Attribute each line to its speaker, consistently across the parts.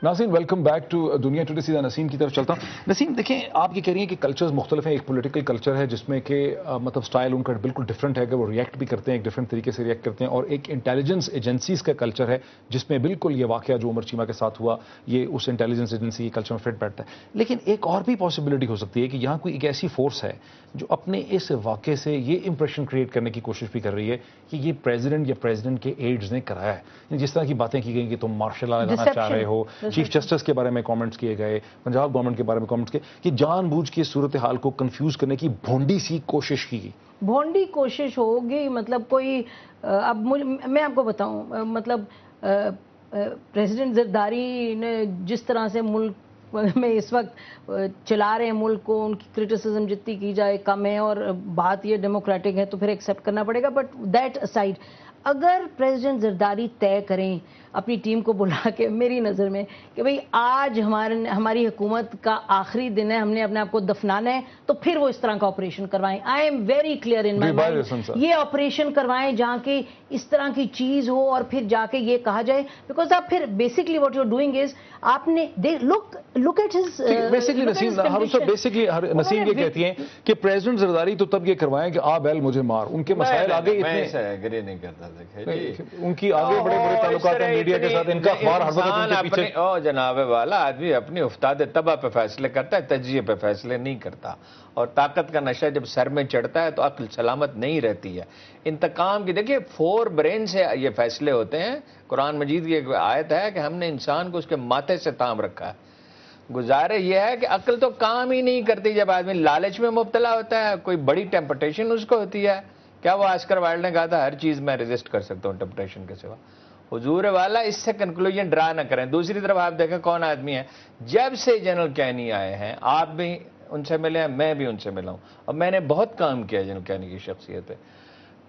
Speaker 1: ناظرین welcome back to دنیا today. سیدھا نسیم کی طرف چلتا ہوں. نسیم دیکھیں, آپ یہ کہہ رہی ہیں کہ کلچرز مختلف ہیں. ایک پولیٹیکل کلچر ہے جس میں کہ مطلب سٹائل ان کا بالکل ڈفرینٹ ہے کہ وہ ریئیکٹ بھی کرتے ہیں, ایک ڈفرینٹ طریقے سے ریئیکٹ کرتے ہیں, اور ایک انٹیلیجنس ایجنسیز کا کلچر ہے جس میں بالکل یہ واقعہ جو عمر چیمہ کے ساتھ ہوا یہ اس انٹیلیجنس ایجنسی کے کلچر میں فٹ بیٹھتا ہے. لیکن ایک اور بھی پاسبلٹی ہو سکتی ہے کہ یہاں کوئی ایک ایسی فورس ہے جو اپنے اس واقعے سے یہ امپریشن کریٹ کرنے کی کوشش بھی کر رہی ہے کہ یہ پریزیڈنٹ یا پریزیڈنٹ کے ایڈز نے کرایا ہے. جس طرح کی باتیں کی گئی کہ تم مارشل لا لگانا چاہ رہے ہو, چیف جسٹس کے بارے میں کامنٹس کیے گئے, پنجاب گورنمنٹ کے بارے میں کامنٹس کیے, کہ جان بوجھ کے صورتحال کو کنفیوز کرنے کی بھونڈی سی کوشش کی گئی.
Speaker 2: بھونڈی کوشش ہوگی مطلب کوئی, اب میں آپ کو بتاؤں, مطلب پریزیڈنٹ زرداری نے جس طرح سے ملک میں اس وقت چلا رہے ہیں ملک کو, ان کی کرٹیسزم جتنی کی جائے کم ہے, اور بات یہ ڈیموکریٹک ہے تو پھر ایکسیپٹ کرنا پڑے گا. بٹ دیٹ اسائڈ, اگر پریزیڈنٹ زرداری طے کریں اپنی ٹیم کو بلا کے, میری نظر میں کہ بھئی آج ہماری حکومت کا آخری دن ہے, ہم نے اپنے آپ کو دفنانا ہے, تو پھر وہ اس طرح کا آپریشن کروائیں. I am very clear in my mind, یہ آپریشن کروائیں جہاں کی اس طرح کی چیز ہو, اور پھر جا کے یہ کہا جائے, بیکاز آپ پھر basically what you are doing is, آپ نے look at his
Speaker 1: basically Naseem یہ کہتی ہیں کہ پریزیڈنٹ زرداری تو تب یہ کروائیں کہ آ بیل مجھے مار, ان کے مسائل آگے
Speaker 3: اتنے نہیں کرتا.
Speaker 1: ان کی آگے بڑے بڑے تعلقات ہیں میڈیا کے ساتھ, ان کا اخبار ہر وقت ان کے پیچھے.
Speaker 3: او جناب والا, آدمی اپنی افتاد تباہ پہ فیصلے کرتا ہے, تجزیے پہ فیصلے نہیں کرتا. اور طاقت کا نشہ جب سر میں چڑھتا ہے تو عقل سلامت نہیں رہتی ہے. انتقام کی دیکھیے 4 برین سے یہ فیصلے ہوتے ہیں. قرآن مجید کی ایک آیت ہے کہ ہم نے انسان کو اس کے ماتھے سے تام رکھا ہے. گزارے یہ ہے کہ عقل تو کام ہی نہیں کرتی جب آدمی لالچ میں مبتلا ہوتا ہے, کوئی بڑی ٹیمپٹیشن اس کو ہوتی ہے. کیا وہ آسکر وائلڈ نے کہا تھا ہر چیز میں ریزسٹ کر سکتا ہوں ٹیمپٹیشن کے سوا. حضور والا اس سے کنکلوژن ڈرا نہ کریں. دوسری طرف آپ دیکھیں کون آدمی ہے, جب سے جنرل کینی آئے ہیں, آپ بھی ان سے ملے ہیں, میں بھی ان سے ملا ہوں, اور میں نے بہت کام کیا جنرل کینی کی شخصیت پہ.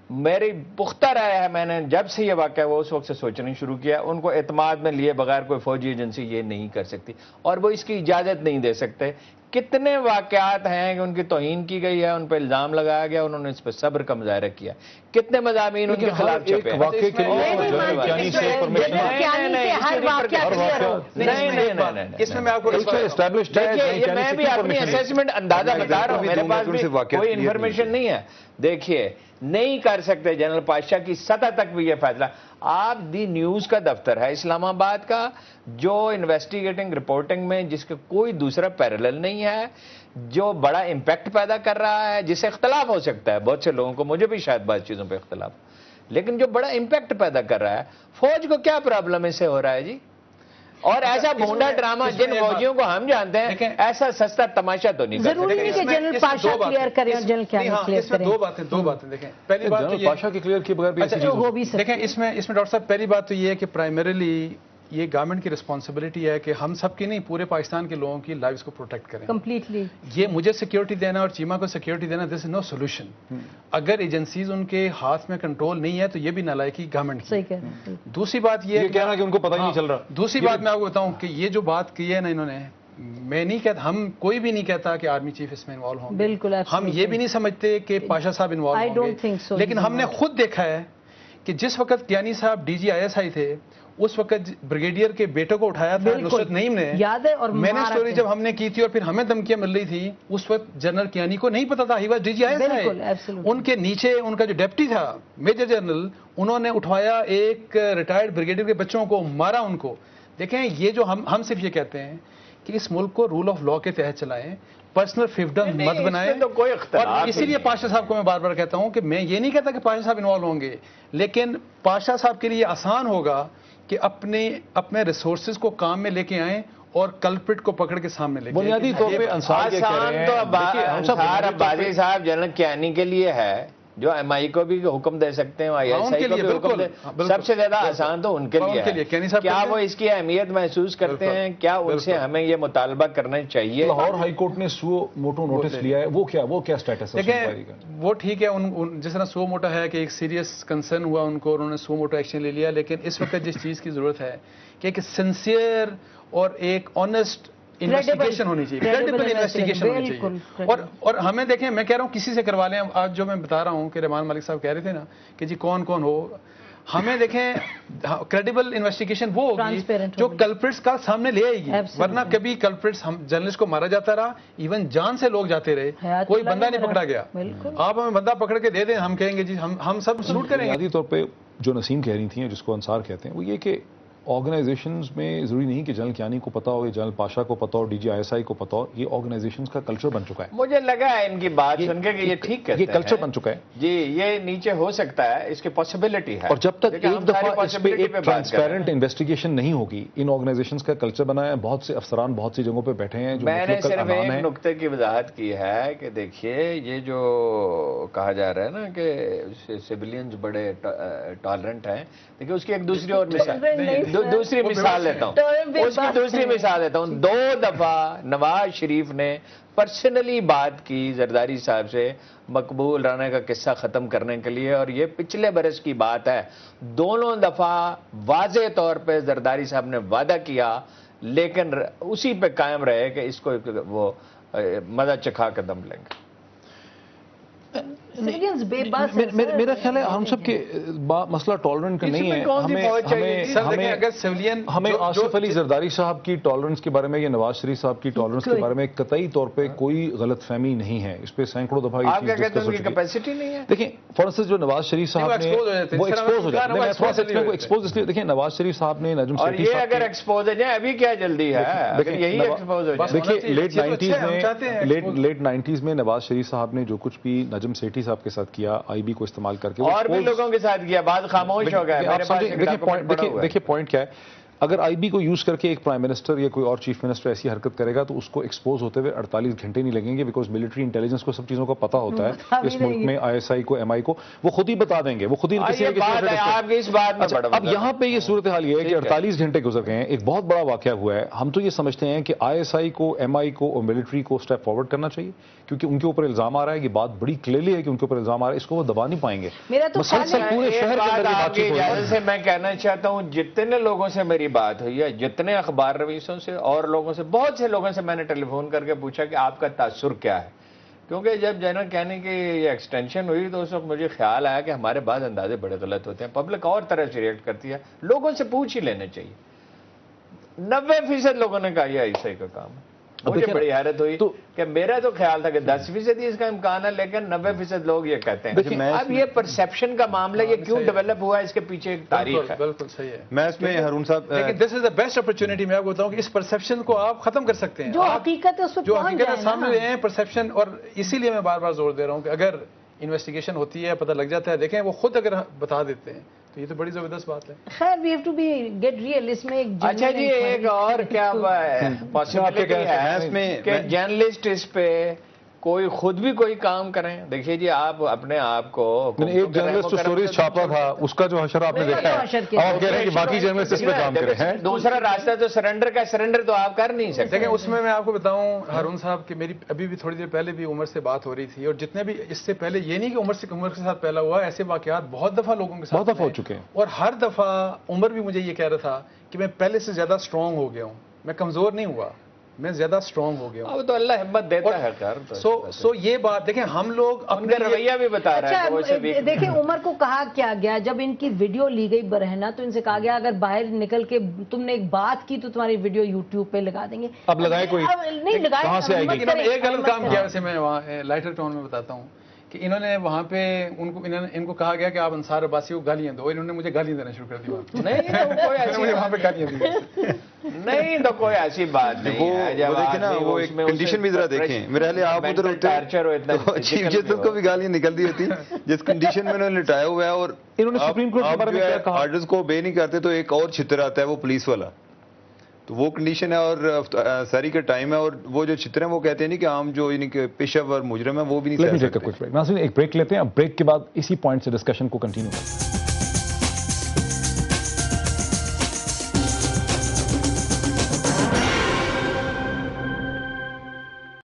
Speaker 3: میری پختہ رائے ہے, میں نے جب سے یہ واقعہ وہ اس وقت سے سوچنا شروع کیا, ان کو اعتماد میں لیے بغیر کوئی فوجی ایجنسی یہ نہیں کر سکتی, اور وہ اس کی اجازت نہیں دے سکتے. کتنے واقعات ہیں کہ ان کی توہین کی گئی ہے, ان پہ الزام لگایا گیا, انہوں نے اس پہ صبر کا مظاہرہ کیا. کتنے مضامین ان کے خلاف چھپے ہیں.
Speaker 4: اس میں آپ کو
Speaker 3: میں بھی اپنی اسیسمنٹ اندازہ بتا رہا ہوں, میرے پاس بھی کوئی انفارمیشن نہیں ہے. دیکھیے نہیں کر سکتے جنرل پاشا کی سطح تک بھی یہ فیصلہ. آپ دی نیوز کا دفتر ہے اسلام آباد کا, جو انویسٹیگیٹنگ رپورٹنگ میں جس کا کوئی دوسرا پیرلل نہیں ہے, جو بڑا امپیکٹ پیدا کر رہا ہے, جس سے اختلاف ہو سکتا ہے بہت سے لوگوں کو, مجھے بھی شاید بعض چیزوں پہ اختلاف, لیکن جو بڑا امپیکٹ پیدا کر رہا ہے. فوج کو کیا پرابلم اس سے ہو رہا ہے جی؟ اور ایسا بھونڈا ڈرامہ جن فوجیوں کو ہم جانتے ہیں, ایسا سستا تماشا تو نہیں کر سکتے.
Speaker 2: ضروری نہیں کہ جنرل پاشا کلیئر کریں اور جنرل کینی کلیئر کریں.
Speaker 4: دو باتیں دیکھیں. پہلی بات
Speaker 1: جنرل پاشا کی کلیئر کی بغیر بھی
Speaker 4: دیکھیں, اس میں ڈاکٹر صاحب پہلی بات تو یہ ہے کہ پرائمریلی یہ گورنمنٹ کی رسپانسبلٹی ہے کہ ہم سب کی نہیں, پورے پاکستان کے لوگوں کی لائفز کو پروٹیکٹ کریں
Speaker 2: کمپلیٹلی.
Speaker 4: یہ مجھے سیکیورٹی دینا اور چیمہ کو سیکیورٹی دینا, دس از نو سولوشن. اگر ایجنسیز ان کے ہاتھ میں کنٹرول نہیں ہے تو یہ بھی نالائقی گورنمنٹ کی.
Speaker 2: صحیح کہہ رہے ہیں.
Speaker 4: دوسری بات یہ
Speaker 1: کہنا کہ ان کو پتہ ہی نہیں چل رہا.
Speaker 4: دوسری بات میں آپ کو بتاؤں کہ یہ جو بات کی ہے نا انہوں نے, میں نہیں کہتا, ہم کوئی بھی نہیں کہتا کہ آرمی چیف اس میں انوالو ہوں گے.
Speaker 2: بالکل
Speaker 4: ہم یہ بھی نہیں سمجھتے کہ پاشا صاحب انوالو ہوں گے, لیکن ہم نے خود دیکھا ہے کہ جس وقت کیانی صاحب ڈی جی ISI تھے, اس وقت بریگیڈیئر کے بیٹے کو اٹھایا تھا نصرت نعیم نے,
Speaker 2: یاد ہے, اور
Speaker 4: میں نے سٹوری جب ہم نے کی تھی اور پھر ہمیں دھمکیاں مل رہی تھی, اس وقت جنرل کیانی کو نہیں پتا تھا, ہی واز DG ISI. ان کے نیچے ان کا جو ڈیپٹی تھا میجر جنرل, انہوں نے اٹھوایا ایک ریٹائرڈ بریگیڈیئر کے بچوں کو, مارا ان کو. دیکھیں یہ جو ہم صرف یہ کہتے ہیں کہ اس ملک کو رول آف لا کے تحت چلائیں, پرسنل فیفڈم مت بنائیں. اور اسی لیے پاشا صاحب کو میں بار بار کہتا ہوں کہ میں یہ نہیں کہتا کہ پاشا صاحب انوالو ہوں گے, لیکن پاشا صاحب کے لیے آسان ہوگا کہ اپنے ریسورسز کو کام میں لے کے آئیں اور کلپرٹ کو پکڑ کے سامنے لے کے.
Speaker 1: بنیادی طور پہ انصار یہ کہہ رہے ہیں,
Speaker 3: عباسی صاحب جنرل کیانی کے لیے ہے, جو MI کو بھی حکم دے سکتے ہیں, ISI کو بھی حکم دے, سب سے زیادہ آسان تو ان کے لیے ہے. کیا وہ اس کی اہمیت محسوس کرتے ہیں؟ کیا ان سے ہمیں یہ مطالبہ کرنا چاہیے؟
Speaker 1: لاہور ہائی کورٹ نے سو موٹو نوٹس لیا ہے, وہ کیا سٹیٹس ہے؟
Speaker 4: دیکھیں وہ ٹھیک ہے, جس طرح سو موٹا ہے کہ ایک سیریس کنسرن ہوا ان کو, انہوں نے سو موٹا ایکشن لے لیا, لیکن اس وقت جس چیز کی ضرورت ہے کہ ایک سنسیئر اور ایک آنیسٹ انویسٹیگیشن ہونی چاہیے, کریڈیبل انویسٹیگیشن ہونی چاہیے. اور ہمیں دیکھیں, میں کہہ رہا ہوں کسی سے کروا لیں. آج جو میں بتا رہا ہوں کہ رحمان ملک صاحب کہہ رہے تھے نا کہ جی کون کون ہو, ہمیں دیکھیں کریڈیبل انویسٹیگیشن وہ ہوگی جو کلپریٹس کا سامنے لے آئے گی، ورنہ کبھی کلپریٹس جرنلسٹ کو مارا جاتا رہا، ایون جان سے لوگ جاتے رہے، کوئی بندہ نہیں پکڑا گیا. آپ ہمیں بندہ پکڑ کے دے دیں، ہم کہیں گے جی ہم سب سلوٹ کریں گے.
Speaker 1: بنیادی طور پہ جو نسیم کہہ رہی تھیں جس کو انصار کہتے ہیں وہ یہ کہ آرگنائزیشنز میں ضروری نہیں کہ جنرل کیانی کو پتا ہو یا جنرل پاشا کو پتا ہو، D G I S I کو پتا ہو، یہ آرگنائزیشنز کا کلچر بن چکا ہے.
Speaker 3: مجھے لگا ہے ان کی بات سن کے کہ یہ ٹھیک کہتے ہیں،
Speaker 1: یہ کلچر بن چکا ہے
Speaker 3: جی، یہ نیچے ہو سکتا ہے، اس کی پاسبلٹی ہے.
Speaker 1: اور جب تک ایک دفعہ اس پہ ایک ٹرانسپیرنٹ انویسٹیگیشن نہیں ہوگی، ان آرگنائزیشنز کا کلچر بنا ہے. بہت سے افسران بہت سی جگہوں پہ بیٹھے ہیں جو
Speaker 3: میں نے صرف ایک نقطے کی وضاحت کی ہے کہ دیکھیے یہ جو کہا جا رہا ہے نا کہ سویلینز بڑے ٹالرنٹ ہیں، دیکھیے اس کی ایک دوسری اور دوسری مثال لیتا ہوں، اس کی دوسری مثال دیتا ہوں. 2 دفعہ نواز شریف نے پرسنلی بات کی زرداری صاحب سے مقبول رانا کا قصہ ختم کرنے کے لیے، اور یہ پچھلے برس کی بات ہے. دونوں دفعہ واضح طور پہ زرداری صاحب نے وعدہ کیا، لیکن اسی پہ قائم رہے کہ اس کو وہ مزہ چکھا کے دم لیں گے.
Speaker 1: میرا خیال ہے ہم سب کے مسئلہ ٹالرنٹ کا نہیں ہے. ہمیں آصف علی زرداری صاحب کی ٹالرنس کے بارے میں یا نواز شریف صاحب کی ٹالرنس کے بارے میں قطعی طور پہ کوئی غلط فہمی نہیں ہے. اس پہ سینکڑوں دفعہ
Speaker 3: آپ کیا کہتے ہیں ان کی کیپیسٹی نہیں ہے؟
Speaker 1: دیکھیں فار انسٹنس جو نواز شریف صاحب نے وہ ایکسپوز ہو جاتے ہیں. میں تھوڑا سا اس کو ایکسپوز اس لیے دیکھیں نواز شریف صاحب نے نجم
Speaker 3: اور یہ اگر ایکسپوز ہو جائے ابھی کیا جلدی ہے، یہی ایکسپوز ہو جائے.
Speaker 1: دیکھیے لیٹ 90s میں نواز شریف صاحب نے جو کچھ بھی نجم سیٹھی صاحب کے ساتھ کیا آئی بی کو استعمال کر کے
Speaker 3: اور بھی لوگوں کے ساتھ کیا، بعد خاموش ہو گیا.
Speaker 1: دیکھیے پوائنٹ کیا ہے، اگر آئی بی کو یوز کر کے ایک پرائم منسٹر یا کوئی اور چیف منسٹر ایسی حرکت کرے گا تو اس کو ایکسپوز ہوتے ہوئے 48 گھنٹے نہیں لگیں گے، بیکاز ملٹری انٹیلیجنس کو سب چیزوں کا پتہ ہوتا ہے اس ملک میں. آئی ایس آئی کو، ایم آئی کو وہ خود ہی بتا دیں گے، وہ خود ہی اب یہاں پہ یہ صورتحال یہ ہے کہ 48 گھنٹے گزر گئے ہیں، ایک بہت بڑا واقعہ ہوا ہے. ہم تو یہ سمجھتے ہیں کہ آئی ایس آئی کو، ایم آئی کو اور ملٹری کو اسٹیپ فارورڈ کرنا چاہیے، کیونکہ ان کے اوپر الزام آ رہا ہے. یہ بات بڑی کلیئرلی ہے کہ ان کے اوپر الزام آ رہا ہے، اس کو وہ دبا نہیں پائیں گے. مسلسل پورے شہر کے اندر یہ بات چیت ہو رہی ہے.
Speaker 3: سے میں کہنا چاہتا ہوں جتنے لوگوں سے میری بات ہوئی ہے، جتنے اخبار رویسوں سے اور لوگوں سے، بہت سے لوگوں سے میں نے ٹیلی فون کر کے پوچھا کہ آپ کا تاثر کیا ہے، کیونکہ جب جنرل کہنے کی یہ ایکسٹینشن ہوئی تو اس وقت مجھے خیال آیا کہ ہمارے بعض اندازے بڑے غلط ہوتے ہیں، پبلک اور طرح سے ریئیکٹ کرتی ہے. لوگوں سے پوچھ ہی لینے چاہیے. 90% لوگوں نے کہا یہ ایسا ہی کا کام ہے. مجھے بڑی حیرت ہوئی کہ میرا تو خیال تھا کہ 10% اس کا امکان ہے، لیکن 90% لوگ یہ کہتے ہیں. اب یہ پرسیپشن کا معاملہ یہ کیوں ڈیولپ ہوا ہے، اس کے پیچھے ایک تاریخ ہے.
Speaker 4: بالکل صحیح ہے.
Speaker 5: میں اس میں ہارون صاحب
Speaker 4: لیکن دس از دا بیسٹ اپرچونٹی، میں آپ کو بتاؤں کہ اس پرسیپشن کو آپ ختم کر سکتے ہیں.
Speaker 2: جو حقیقت ہے اس
Speaker 4: جو حقیقت سامنے لے ہیں پرسیپشن، اور اسی لیے میں بار بار زور دے رہا ہوں کہ اگر انویسٹیگیشن ہوتی ہے، پتہ لگ جاتا ہے، دیکھیں وہ خود اگر بتا دیتے ہیں تو یہ تو بڑی زبردست بات ہے.
Speaker 2: خیر we have to be get real. اس میں ایک
Speaker 3: اچھا جی ایک اور کیا پاسبلٹی ہے کہ جرنلسٹ اس پہ کوئی خود بھی کوئی کام کریں. دیکھیے جی آپ اپنے آپ کو
Speaker 1: ایک جرنلسٹ اسٹوریز چھاپا تھا، اس کا جو حشر آپ نے دیکھا ہے، آپ کہہ رہے ہیں کہ باقی جرنلسٹ اس پہ کام کریں.
Speaker 3: دوسرا راستہ تو سرنڈر کا، سرنڈر تو آپ کر نہیں سکتے.
Speaker 4: دیکھیں اس میں آپ کو بتاؤں ہارون صاحب کہ میری ابھی بھی تھوڑی دیر پہلے بھی عمر سے بات ہو رہی تھی، اور جتنے بھی اس سے پہلے یہ نہیں کہ عمر کے ساتھ پہلا ہوا، ایسے واقعات بہت دفعہ لوگوں کے ساتھ
Speaker 1: بہت دفعہ ہو چکے ہیں. اور
Speaker 4: ہر دفعہ عمر بھی مجھے یہ کہہ رہا تھا کہ میں پہلے سے زیادہ اسٹرانگ ہو گیا ہوں، میں کمزور نہیں ہوا، میں زیادہ اسٹرانگ ہو گیا ہوں.
Speaker 3: اب تو اللہ ہمت دیتا ہے.
Speaker 4: سو یہ بات دیکھیں، ہم لوگ
Speaker 3: اپنے رویہ بھی بتا رہے ہیں.
Speaker 2: دیکھیں عمر کو کہا کیا گیا جب ان کی ویڈیو لی گئی برہنہ، تو ان سے کہا گیا اگر باہر نکل کے تم نے ایک بات کی تو تمہاری ویڈیو یوٹیوب پہ لگا دیں گے.
Speaker 1: اب لگائے کوئی
Speaker 2: نہیں لگائے.
Speaker 1: کہاں سے آئے گی؟
Speaker 4: انہوں نے ایک غلط کام کیا، ویسے میں وہاں لائٹر ٹاؤن میں بتاتا ہوں کہ انہوں نے وہاں پہ ان کو کہا گیا کہ آپ انصار عباسی کو گالیاں دو. انہوں نے مجھے گالیاں دینا شروع کر دی.
Speaker 3: نہیں
Speaker 4: وہاں پہ گالیاں دی.
Speaker 3: نہیں تو کوئی ایسی بات نہیں ہے.
Speaker 5: وہ دیکھیں نا، وہ ایک کنڈیشن بھی ذرا دیکھیں. میرے خیال آپ ادھر ہوتے چیف جسٹس کو بھی گالیاں نکلتی ہوتی جس کنڈیشن میں انہوں نے لٹایا ہوا ہے. اور
Speaker 1: انہوں نے سپریم کورٹ کے بارے میں کیا کہا؟
Speaker 5: آرڈرز کو obey نہیں کرتے تو ایک اور چھتر آتا ہے، وہ پولیس والا. تو وہ کنڈیشن ہے اور ساری کا ٹائم ہے، اور وہ جو چھتر ہیں وہ کہتے ہیں نہیں کہ عام جو یعنی کہ پیشہ ور مجرم ہے وہ بھی نہیں سہ سکتے.
Speaker 1: ناظرین ایک بریک لیتے ہیں، اب بریک کے بعد اسی پوائنٹ سے ڈسکشن کو کنٹینیو کریں.